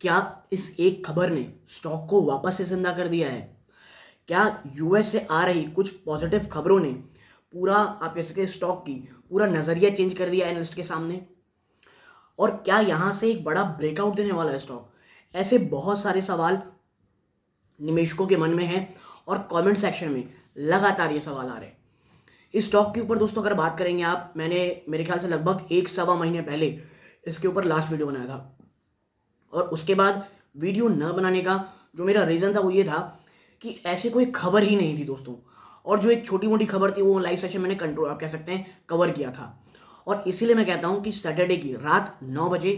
क्या इस एक खबर ने स्टॉक को वापस से जिंदा कर दिया है? क्या यूएस से आ रही कुछ पॉजिटिव खबरों ने पूरा आप कह सकते हैं स्टॉक की पूरा नजरिया चेंज कर दिया एनालिस्ट के सामने? और क्या यहां से एक बड़ा ब्रेकआउट देने वाला है स्टॉक? ऐसे बहुत सारे सवाल निवेशकों के मन में है और कमेंट सेक्शन में लगातार ये सवाल आ रहे हैं। इस स्टॉक के ऊपर दोस्तों अगर बात करेंगे आप, मैंने मेरे ख्याल से लगभग एक सवा महीने पहले इसके ऊपर लास्ट वीडियो बनाया था। और उसके बाद वीडियो न बनाने का जो मेरा रीज़न था वो ये था कि ऐसी कोई खबर ही नहीं थी दोस्तों। और जो एक छोटी मोटी खबर थी वो लाइव सेशन मैंने कंट्रोल आप कह सकते हैं कवर किया था। और इसीलिए मैं कहता हूँ कि सैटरडे की रात 9 बजे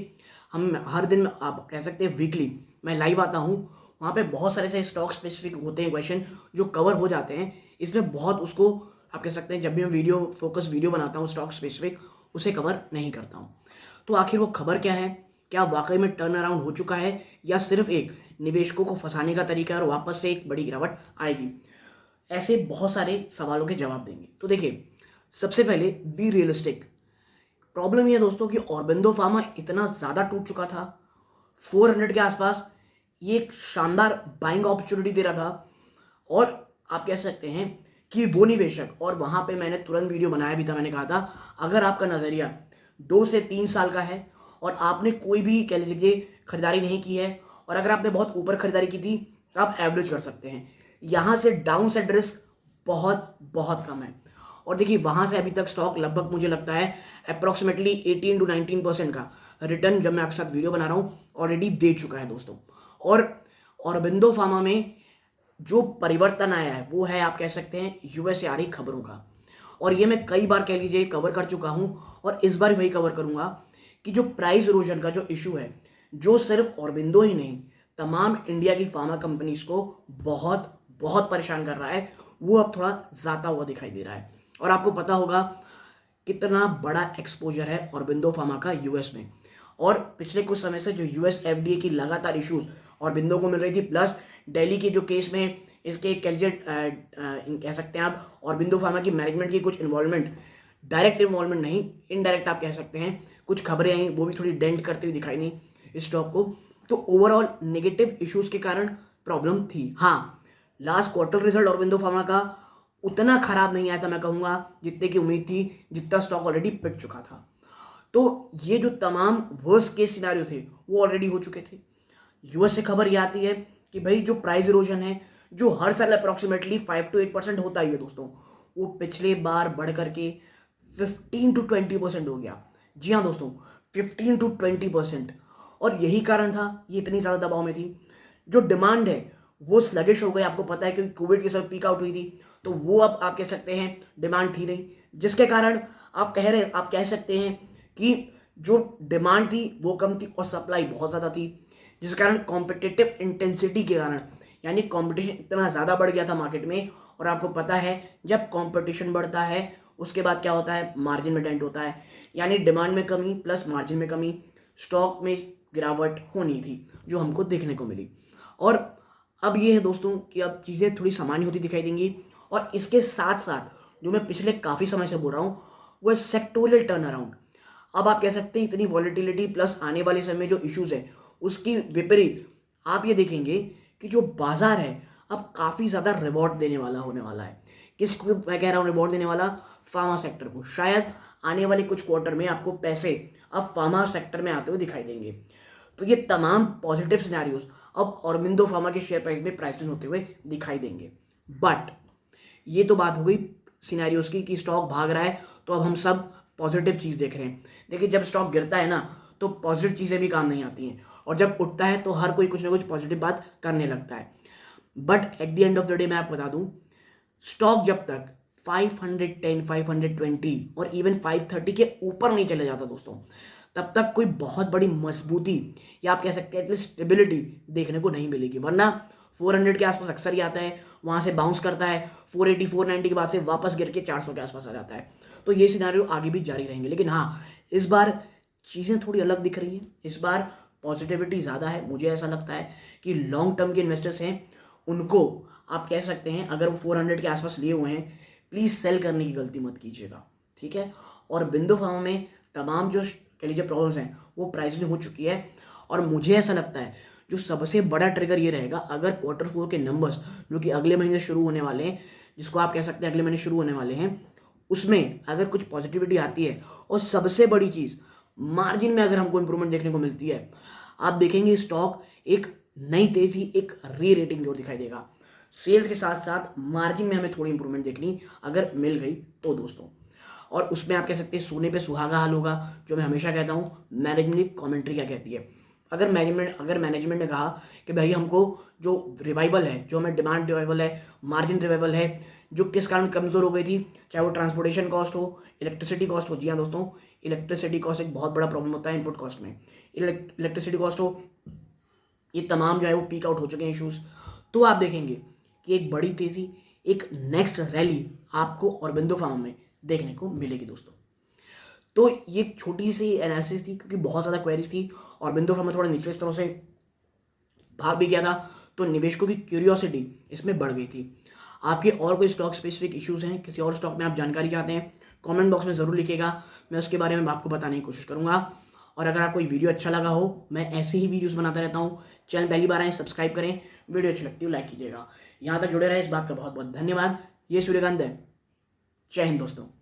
हम हर दिन आप कह सकते हैं वीकली मैं लाइव आता हूँ। वहाँ पे बहुत सारे ऐसे स्टॉक स्पेसिफिक होते हैं क्वेश्चन जो कवर हो जाते हैं। इसमें बहुत उसको आप कह सकते हैं जब भी मैं वीडियो फोकस वीडियो बनाता हूँ स्टॉक स्पेसिफिक उसे कवर नहीं करता हूँ। तो आखिर वो खबर क्या है? क्या वाकई में टर्न अराउंड हो चुका है या सिर्फ एक निवेशकों को फंसाने का तरीका है और वापस से एक बड़ी गिरावट आएगी? ऐसे बहुत सारे सवालों के जवाब देंगे। तो देखिए, सबसे पहले बी रियलिस्टिक। प्रॉब्लम यह दोस्तों कि ऑरबिंदो फार्मा इतना ज़्यादा टूट चुका था 400 के आसपास। ये एक शानदार बाइंग अपॉर्चुनिटी दे रहा था। और आप कह सकते हैं कि वो निवेशक, और वहां पे मैंने तुरंत वीडियो बनाया भी था, मैंने कहा था अगर आपका नज़रिया 2 से 3 साल का है और आपने कोई भी कह लीजिए खरीदारी नहीं की है और अगर आपने बहुत ऊपर खरीदारी की थी तो आप एवरेज कर सकते हैं। यहाँ से डाउन साइड रिस्क बहुत बहुत कम है। और देखिए वहाँ से अभी तक स्टॉक लगभग मुझे लगता है अप्रॉक्सीमेटली 18 to 19% का रिटर्न जब मैं आपके साथ वीडियो बना रहा हूँ ऑलरेडी दे चुका है दोस्तों। और ऑरबिंदो फार्मा में जो परिवर्तन आया है वो है आप कह सकते हैं यूएस से आ रही खबरों का। और ये मैं कई बार कह लीजिए कवर कर चुका हूँ और इस बार वही कवर करूँगा कि जो प्राइस इरोजन का जो इशू है, जो सिर्फ ऑरबिंदो ही नहीं तमाम इंडिया की फार्मा कंपनीज को बहुत बहुत परेशान कर रहा है, वो अब थोड़ा जाता हुआ दिखाई दे रहा है। और आपको पता होगा कितना बड़ा एक्सपोजर है ऑरबिंदो फार्मा का यूएस में। और पिछले कुछ समय से जो यूएस एफडीए की लगातार इश्यूज ऑरबिंदो को मिल रही थी, प्लस दिल्ली के जो केस में इसके कैलजेट कह सकते हैं आप ऑरबिंदो फार्मा की मैनेजमेंट की कुछ इन्वॉल्वमेंट, डायरेक्ट इन्वॉल्वमेंट नहीं इनडायरेक्ट आप कह सकते हैं कुछ खबरें आई, वो भी थोड़ी डेंट करते हुए दिखाई नहीं इस स्टॉक को। तो ओवरऑल नेगेटिव इश्यूज के कारण प्रॉब्लम थी। हाँ, last quarter result Aurobindo pharma का उतना खराब नहीं आया था मैं कहूँगा जितने की उम्मीद थी, जितना स्टॉक ऑलरेडी पिट चुका था। तो ये जो तमाम वर्स्ट केस सिनारियो थे वो ऑलरेडी हो चुके थे। यूएस से खबर ये आती है कि भाई जो प्राइस इरोजन है जो हर साल अप्रॉक्सीमेटली 5 to 8% होता ही है दोस्तों, वो पिछले बार बढ़ करके 15 to 20% हो गया। जी हाँ दोस्तों, 15 to 20%। और यही कारण था ये इतनी ज़्यादा दबाव में थी। जो डिमांड है वो स्लगिश हो गई, आपको पता है क्योंकि कोविड के समय पीक आउट हुई थी, तो वो अब आप कह सकते हैं डिमांड थी नहीं, जिसके कारण आप कह सकते हैं कि जो डिमांड थी वो कम थी और सप्लाई बहुत ज़्यादा थी, जिस कारण कॉम्पिटिटिव इंटेंसिटी के कारण यानी कंपटीशन इतना ज़्यादा बढ़ गया था मार्केट में। और आपको पता है जब कंपटीशन बढ़ता है उसके बाद क्या होता है, मार्जिन में डेंट होता है, यानी डिमांड में कमी प्लस मार्जिन में कमी, स्टॉक में गिरावट होनी थी जो हमको देखने को मिली। और अब ये है दोस्तों कि अब चीज़ें थोड़ी सामान्य होती दिखाई देंगी। और इसके साथ साथ जो मैं पिछले काफ़ी समय से बोल रहा हूँ वो है सेक्टोरियल टर्न अराउंड। अब आप कह सकते हैं इतनी वॉलिटिलिटी प्लस आने वाले समय जो इश्यूज है उसकी विपरीत आप ये देखेंगे कि जो बाजार है अब काफ़ी ज़्यादा रिवॉर्ड देने वाला होने वाला है। किसको मैं कह रहा हूँ रिवॉर्ड देने वाला? फार्मा सेक्टर को। शायद आने वाले कुछ क्वार्टर में आपको पैसे अब फार्मा सेक्टर में आते हुए दिखाई देंगे। तो ये तमाम पॉजिटिव सिनेरियोज अब ऑरबिंदो फार्मा के शेयर प्राइस में प्राइस होते हुए दिखाई देंगे। बट ये तो बात हो गई सिनेरियोज की कि स्टॉक भाग रहा है, तो अब हम सब पॉजिटिव चीज़ देख रहे हैं। देखिए जब स्टॉक गिरता है ना तो पॉजिटिव चीज़ें भी काम नहीं आती हैं, और जब उठता है तो हर कोई कुछ ना कुछ पॉजिटिव बात करने लगता है। But at the end of the day मैं आपको बता दूं, स्टॉक जब तक 510, 520 और इवन 530 के ऊपर नहीं चले जाता दोस्तों, तब तक कोई बहुत बड़ी मजबूती या आप कह सकते हैं एटलीस्ट स्टेबिलिटी देखने को नहीं मिलेगी। वरना 400 के आसपास अक्सर ही आता है, वहां से बाउंस करता है, 480, 490 के बाद से वापस गिर के 400 के आसपास आ जाता है। तो ये सिनेरियो आगे भी जारी रहेंगे। लेकिन हाँ, इस बार चीज़ें थोड़ी अलग दिख रही हैं। इस बार पॉजिटिविटी ज़्यादा है। मुझे ऐसा लगता है कि लॉन्ग टर्म के इन्वेस्टर्स हैं उनको आप कह सकते हैं अगर वो 400 के आसपास लिए हुए हैं प्लीज़ सेल करने की गलती मत कीजिएगा, ठीक है। और बिंदु फार्मा में तमाम जो कह लीजिए प्रॉब्लम्स हैं वो प्राइस में हो चुकी है। और मुझे ऐसा लगता है जो सबसे बड़ा ट्रिगर ये रहेगा, अगर क्वार्टर 4 के नंबर्स जो कि अगले महीने शुरू होने वाले हैं, जिसको आप कह सकते हैं अगले महीने शुरू होने वाले हैं, उसमें अगर कुछ पॉजिटिविटी आती है और सबसे बड़ी चीज़ मार्जिन में अगर हमको इंप्रूवमेंट देखने को मिलती है, आप देखेंगे स्टॉक एक नई तेजी, एक री रेटिंग की ओर दिखाई देगा। सेल्स के साथ साथ मार्जिन में हमें थोड़ी इंप्रूवमेंट देखनी अगर मिल गई तो दोस्तों, और उसमें आप कह सकते हैं सोने पे सुहागा हाल होगा। जो मैं हमेशा कहता हूँ, मैनेजमेंट की कमेंट्री क्या कहती है, अगर मैनेजमेंट ने कहा कि भाई हमको जो रिवाइवल है, जो हमें डिमांड रिवाइवल है, मार्जिन रिवाइवल है, जो किस कारण कमज़ोर हो गई थी, चाहे वो ट्रांसपोर्टेशन कॉस्ट हो, इलेक्ट्रिसिटी कॉस्ट हो। जी हाँ दोस्तों, इलेक्ट्रिसिटी कॉस्ट एक बहुत बड़ा प्रॉब्लम होता है इनपुट कॉस्ट में। इलेक्ट्रिसिटी कॉस्ट हो, ये तमाम जो है वो पीक आउट हो चुके हैं इश्यूज। तो आप देखेंगे कि एक बड़ी तेज़ी, एक नेक्स्ट रैली आपको ऑरबिंदो फार्मा में देखने को मिलेगी दोस्तों। तो ये छोटी सी एनालिसिस थी, क्योंकि बहुत ज़्यादा क्वेरीज थी। ऑरबिंदो फार्मा थोड़ा निचले स्तरों से भाग भी गया था, तो निवेशकों की क्यूरियोसिटी इसमें बढ़ गई थी। आपके और कोई स्टॉक स्पेसिफिक इश्यूज हैं, किसी और स्टॉक में आप जानकारी चाहते हैं, कमेंट बॉक्स में ज़रूर लिखिएगा, मैं उसके बारे में आपको बताने की कोशिश करूँगा। और अगर आपको वीडियो अच्छा लगा हो, मैं ऐसे ही वीडियोस बनाता रहता हूँ। चैनल पहली बार आए, सब्सक्राइब करें, वीडियो अच्छी लगती है लाइक कीजिएगा। यहाँ तक जुड़े रहे, इस बात का बहुत बहुत धन्यवाद। ये सूर्यकांत है। जय हिंद दोस्तों।